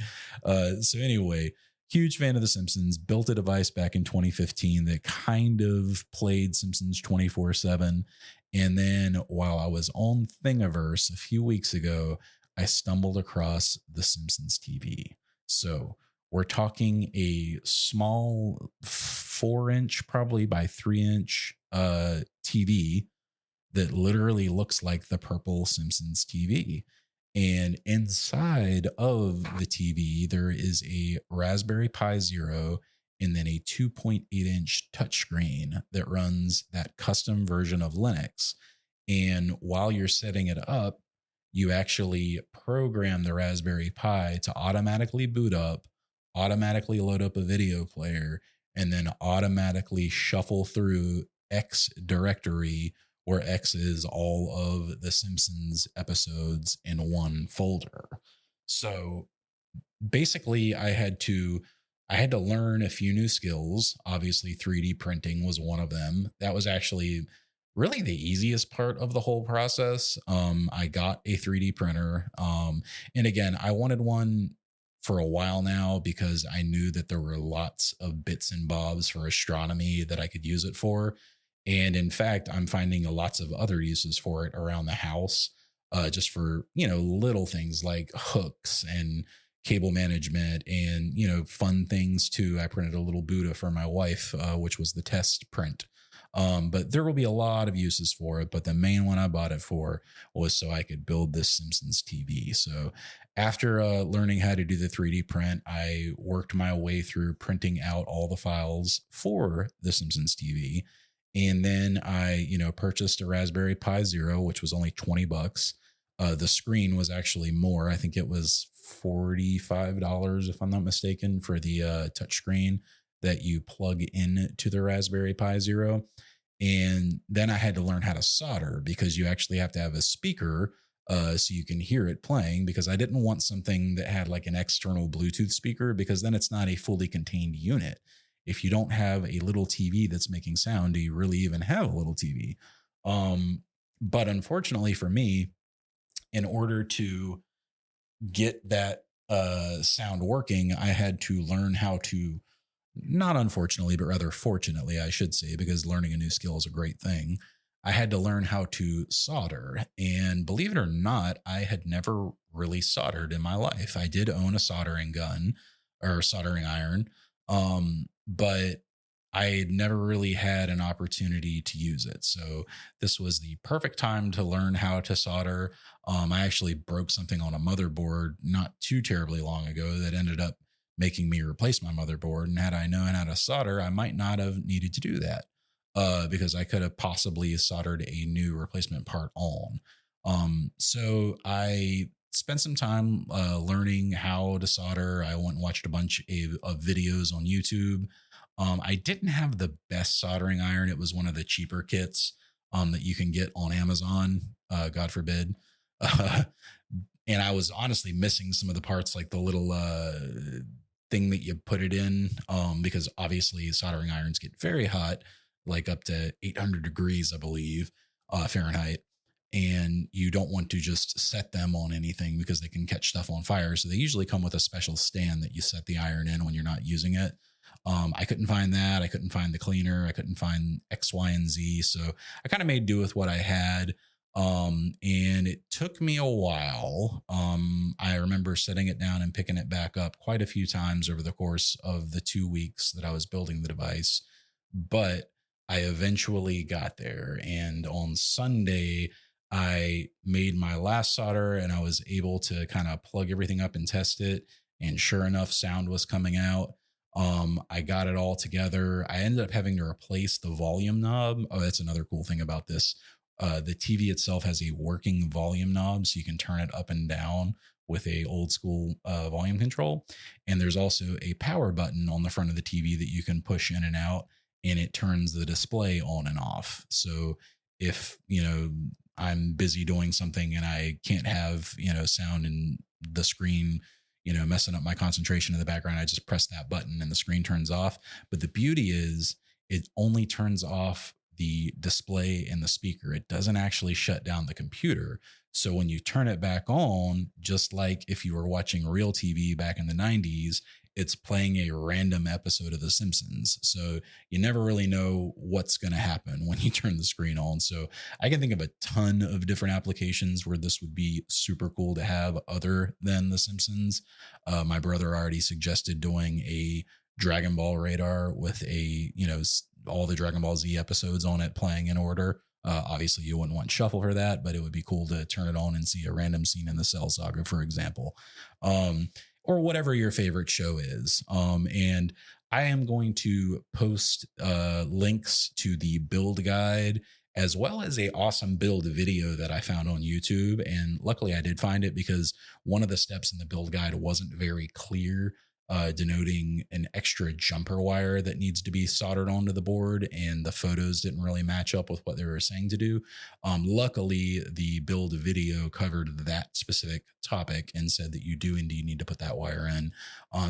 So anyway, huge fan of The Simpsons, built a device back in 2015 that kind of played Simpsons 24/7. And then while I was on Thingiverse a few weeks ago, I stumbled across the Simpsons TV. So we're talking a small 4-inch, probably by 3-inch TV that literally looks like the purple Simpsons TV. And inside of the TV, there is a Raspberry Pi Zero and then a 2.8-inch touchscreen that runs that custom version of Linux. And while you're setting it up, you actually program the Raspberry Pi to automatically boot up, automatically load up a video player, and then automatically shuffle through X directory, where X is all of the Simpsons episodes in one folder. So basically I had to learn a few new skills. Obviously 3D printing was one of them. That was actually really the easiest part of the whole process. I got a 3D printer. And again, I wanted one for a while now because I knew that there were lots of bits and bobs for astronomy that I could use it for. And in fact, I'm finding lots of other uses for it around the house, just for, little things like hooks and cable management and, fun things too. I printed a little Buddha for my wife, which was the test print. But there will be a lot of uses for it. But the main one I bought it for was so I could build this Simpsons TV. So after learning how to do the 3D print, I worked my way through printing out all the files for the Simpsons TV. And then I, purchased a Raspberry Pi Zero, which was only $20. The screen was actually more. I think it was $45, if I'm not mistaken, for the touch screen that you plug in to the Raspberry Pi Zero. And then I had to learn how to solder, because you actually have to have a speaker so you can hear it playing, because I didn't want something that had like an external Bluetooth speaker, because then it's not a fully contained unit. If you don't have a little TV that's making sound, do you really even have a little TV? But unfortunately for me, in order to get that sound working, I had to learn how to, not unfortunately, but rather fortunately, I should say, because learning a new skill is a great thing. I had to learn how to solder. And believe it or not, I had never really soldered in my life. I did own a soldering gun or soldering iron, but I had never really had an opportunity to use it. So this was the perfect time to learn how to solder. I actually broke something on a motherboard not too terribly long ago that ended up making me replace my motherboard. And had I known how to solder, I might not have needed to do that, because I could have possibly soldered a new replacement part on. So I spent some time learning how to solder. I went and watched a bunch of videos on YouTube. I didn't have the best soldering iron. It was one of the cheaper kits that you can get on Amazon, God forbid. And I was honestly missing some of the parts, like the little thing that you put it in, because obviously soldering irons get very hot, like up to 800 degrees, I believe, Fahrenheit. and you don't want to just set them on anything because they can catch stuff on fire. So they usually come with a special stand that you set the iron in when you're not using it. I couldn't find that. I couldn't find the cleaner. I couldn't find X, Y, and Z. So I kind of made do with what I had. And it took me a while. I remember setting it down and picking it back up quite a few times over the course of the 2 weeks that I was building the device. But I eventually got there. And on Sunday, I made my last solder and I was able to kind of plug everything up and test it. And sure enough, sound was coming out. I got it all together. I ended up having to replace the volume knob. Oh, that's another cool thing about this. The TV itself has a working volume knob, so you can turn it up and down with a old school volume control. And there's also a power button on the front of the TV that you can push in and out, and it turns the display on and off. So if, I'm busy doing something and I can't have, sound in the screen, messing up my concentration in the background, I just press that button and the screen turns off. But the beauty is it only turns off the display and the speaker. It doesn't actually shut down the computer. So when you turn it back on, just like if you were watching real TV back in the 90s, it's playing a random episode of The Simpsons. So you never really know what's going to happen when you turn the screen on. So I can think of a ton of different applications where this would be super cool to have other than The Simpsons. My brother already suggested doing a Dragon Ball radar with all the Dragon Ball Z episodes on it playing in order. Obviously, you wouldn't want shuffle for that, but it would be cool to turn it on and see a random scene in the Cell Saga, for example, or whatever your favorite show is. And I am going to post links to the build guide as well as a awesome build video that I found on YouTube. And luckily, I did find it because one of the steps in the build guide wasn't very clear, denoting an extra jumper wire that needs to be soldered onto the board, and the photos didn't really match up with what they were saying to do. Luckily, the build video covered that specific topic and said that you do indeed need to put that wire in.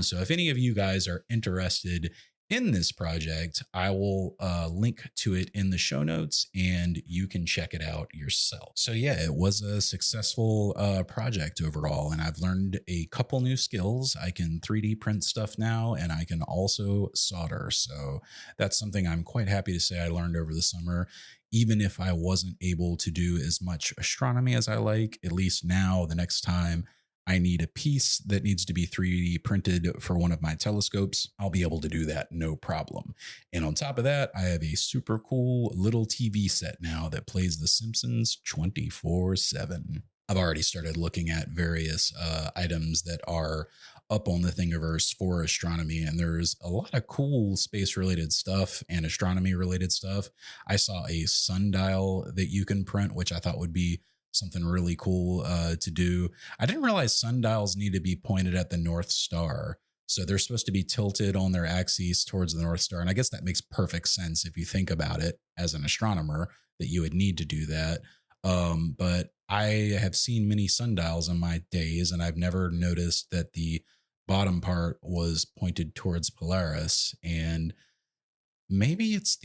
So if any of you guys are interested in this project, I will link to it in the show notes and you can check it out yourself. So yeah, it was a successful project overall, and I've learned a couple new skills. I can 3D print stuff now, and I can also solder. So that's something I'm quite happy to say I learned over the summer. Even if I wasn't able to do as much astronomy as I like, at least now the next time I need a piece that needs to be 3D printed for one of my telescopes, I'll be able to do that no problem. And on top of that, I have a super cool little TV set now that plays The Simpsons 24/7. I've already started looking at various items that are up on the Thingiverse for astronomy, and there's a lot of cool space-related stuff and astronomy-related stuff. I saw a sundial that you can print, which I thought would be something really cool to do. I didn't realize sundials need to be pointed at the North Star. So they're supposed to be tilted on their axes towards the North Star. And I guess that makes perfect sense if you think about it as an astronomer, that you would need to do that. But I have seen many sundials in my days, and I've never noticed that the bottom part was pointed towards Polaris. And maybe it's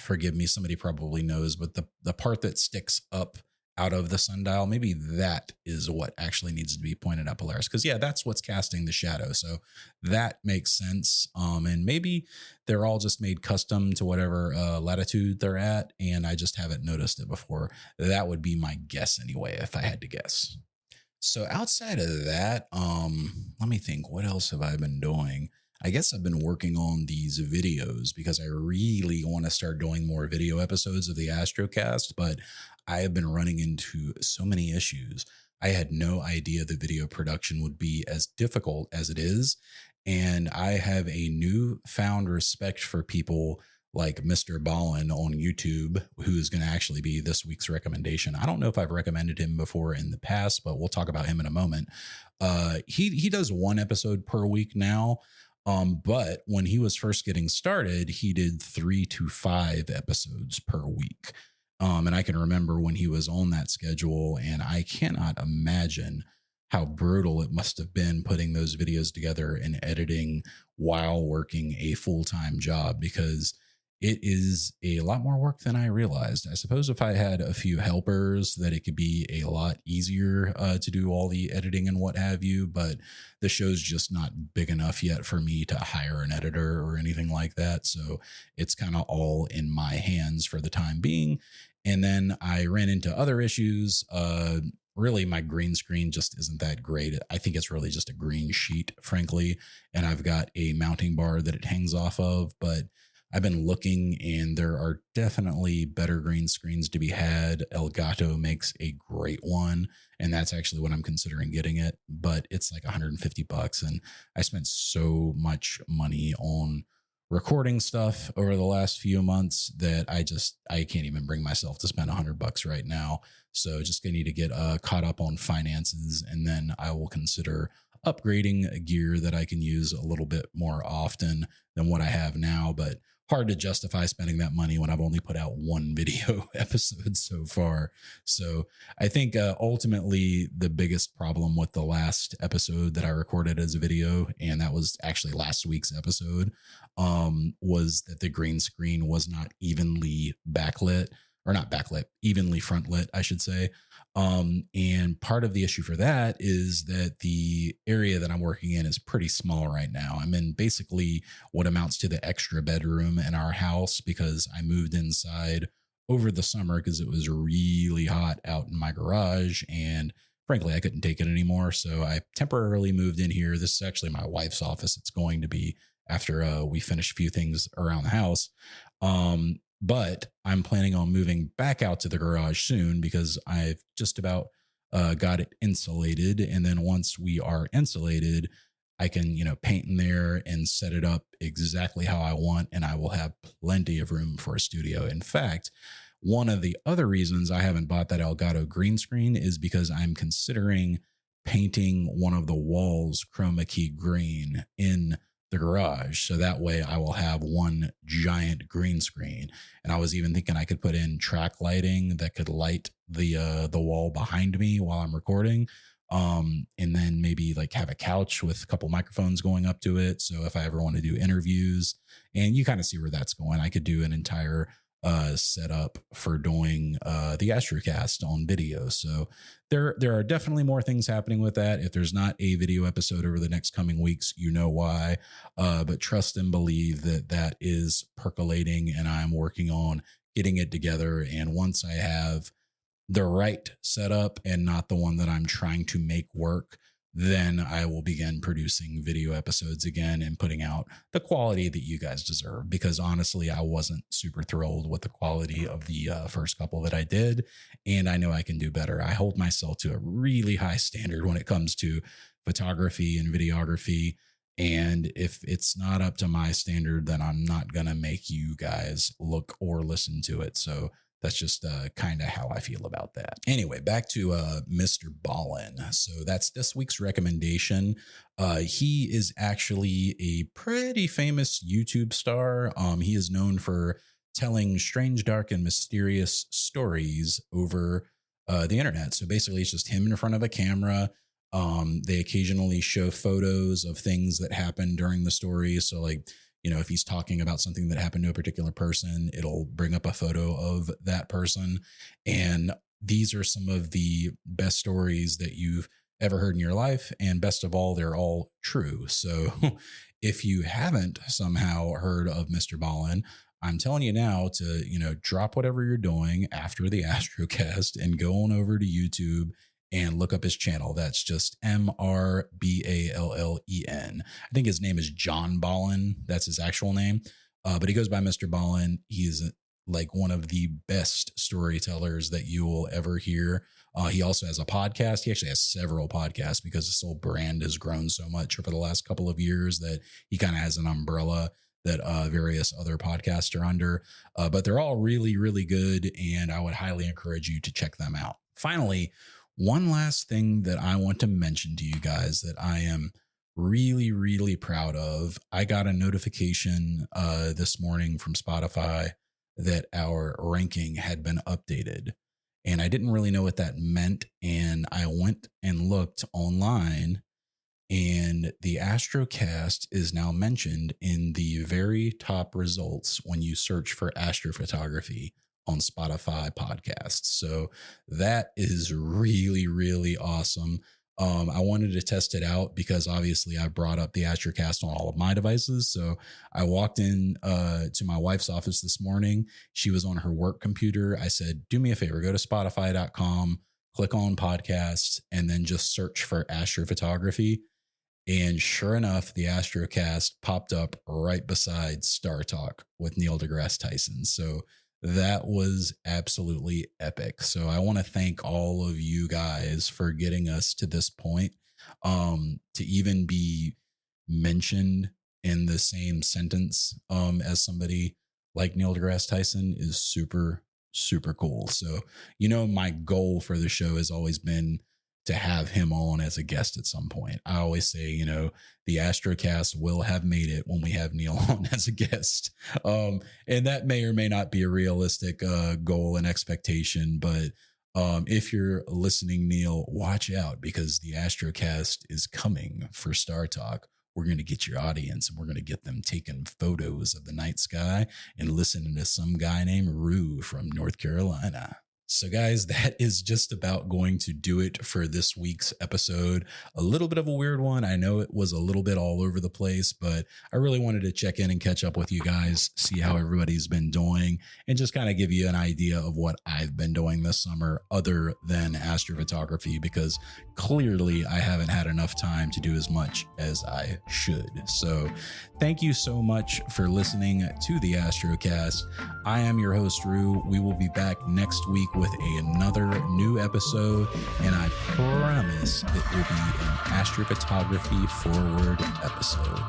forgive me, somebody probably knows, but the part that sticks up out of the sundial, maybe that is what actually needs to be pointed at Polaris. Because yeah, that's what's casting the shadow. So that makes sense. And maybe they're all just made custom to whatever latitude they're at, and I just haven't noticed it before. That would be my guess anyway, if I had to guess. So outside of that, let me think, what else have I been doing? I guess I've been working on these videos because I really want to start doing more video episodes of the Astrocast, but I have been running into so many issues. I had no idea the video production would be as difficult as it is. And I have a newfound respect for people like Mr. Ballin on YouTube, who is going to actually be this week's recommendation. I don't know if I've recommended him before in the past, but we'll talk about him in a moment. He does one episode per week now. But when he was first getting started, he did 3 to 5 episodes per week. And I can remember when he was on that schedule, and I cannot imagine how brutal it must have been putting those videos together and editing while working a full-time job, because it is a lot more work than I realized. I suppose if I had a few helpers, that it could be a lot easier to do all the editing and what have you. But the show's just not big enough yet for me to hire an editor or anything like that. So it's kind of all in my hands for the time being. And then I ran into other issues. Really, my green screen just isn't that great. I think it's really just a green sheet, frankly. And I've got a mounting bar that it hangs off of. But I've been looking, and there are definitely better green screens to be had. Elgato makes a great one, and that's actually what I'm considering getting it. But it's like $150, and I spent so much money on recording stuff over the last few months that I can't even bring myself to spend $100 right now. So just gonna need to get caught up on finances, and then I will consider upgrading gear that I can use a little bit more often than what I have now. But hard to justify spending that money when I've only put out one video episode so far. So I think ultimately the biggest problem with the last episode that I recorded as a video, and that was actually last week's episode, was that the green screen was not evenly backlit, or not backlit, evenly front lit, I should say. And part of the issue for that is that the area that I'm working in is pretty small right now. I'm in basically what amounts to the extra bedroom in our house because I moved inside over the summer because it was really hot out in my garage, and frankly, I couldn't take it anymore. So I temporarily moved in here. This is actually my wife's office. It's going to be after we finish a few things around the house. But I'm planning on moving back out to the garage soon because I've just about got it insulated. And then once we are insulated, I can, paint in there and set it up exactly how I want. And I will have plenty of room for a studio. In fact, one of the other reasons I haven't bought that Elgato green screen is because I'm considering painting one of the walls chroma key green in the garage. So that way I will have one giant green screen. And I was even thinking I could put in track lighting that could light the wall behind me while I'm recording. And then maybe like have a couch with a couple microphones going up to it. So if I ever want to do interviews, and you kind of see where that's going, I could do an entire setup for doing the Astrocast on video. So there are definitely more things happening with that. If there's not a video episode over the next coming weeks, you know why. But trust and believe that that is percolating, and I'm working on getting it together. And once I have the right setup and not the one that I'm trying to make work, then I will begin producing video episodes again and putting out the quality that you guys deserve. Because honestly, I wasn't super thrilled with the quality of the first couple that I did. And I know I can do better. I hold myself to a really high standard when it comes to photography and videography. And if it's not up to my standard, then I'm not going to make you guys look or listen to it. So that's just kind of how I feel about that. Anyway, back to Mr. Ballin. So that's this week's recommendation. He is actually a pretty famous YouTube star. He is known for telling strange, dark, and mysterious stories over the internet. So basically, it's just him in front of a camera. They occasionally show photos of things that happened during the story. So like, if he's talking about something that happened to a particular person, it'll bring up a photo of that person. And these are some of the best stories that you've ever heard in your life. And best of all, they're all true. So if you haven't somehow heard of Mr. Ballin, I'm telling you now to, drop whatever you're doing after the Astrocast and go on over to YouTube and look up his channel. That's just MRBALLEN. I think his name is John Ballin. That's his actual name. But he goes by Mr. Ballin. He's like one of the best storytellers that you will ever hear. He also has a podcast. He actually has several podcasts because his whole brand has grown so much over the last couple of years that he kind of has an umbrella that various other podcasts are under. But they're all really, really good. And I would highly encourage you to check them out. Finally, one last thing that I want to mention to you guys that I am really, really proud of. I got a notification this morning from Spotify that our ranking had been updated. And I didn't really know what that meant. And I went and looked online, And the Astrocast is now mentioned in the very top results when you search for astrophotography on Spotify podcasts. So that is really, really awesome. I wanted to test it out because obviously I brought up the Astrocast on all of my devices. So I walked in to my wife's office this morning. She was on her work computer. I said, do me a favor, go to spotify.com, click on podcasts, and then just search for astrophotography. And sure enough, the Astrocast popped up right beside Star Talk with Neil deGrasse Tyson. So that was absolutely epic. So I want to thank all of you guys for getting us to this point. To even be mentioned in the same sentence as somebody like Neil deGrasse Tyson is super, super cool. So, my goal for the show has always been to have him on as a guest at some point. I always say, the Astrocast will have made it when we have Neil on as a guest. And that may or may not be a realistic goal and expectation, but if you're listening, Neil, watch out because the Astrocast is coming for Star Talk. We're going to get your audience and we're going to get them taking photos of the night sky and listening to some guy named Rue from North Carolina. So guys, that is just about going to do it for this week's episode. A little bit of a weird one. I know it was a little bit all over the place, but I really wanted to check in and catch up with you guys, see how everybody's been doing, and just kind of give you an idea of what I've been doing this summer other than astrophotography, because clearly I haven't had enough time to do as much as I should. So thank you so much for listening to the Astrocast. I am your host, Rue. We will be back next week with another new episode, and I promise it will be an astrophotography forward episode.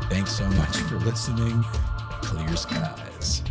Thanks so much for listening. Clear skies.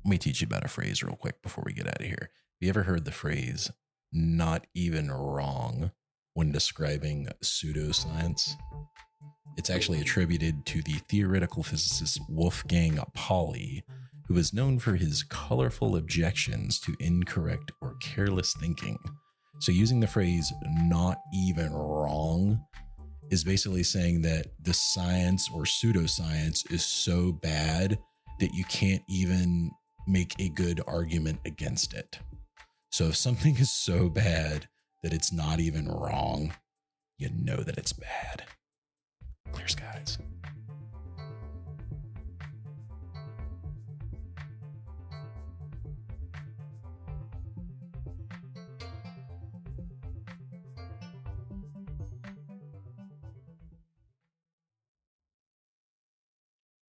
Let me teach you about a phrase real quick before we get out of here. Have you ever heard the phrase, not even wrong, when describing pseudoscience? It's actually attributed to the theoretical physicist Wolfgang Pauli, who is known for his colorful objections to incorrect or careless thinking. So using the phrase, not even wrong, is basically saying that the science or pseudoscience is so bad that you can't even make a good argument against it. So if something is so bad that it's not even wrong, you know that it's bad. Clear skies.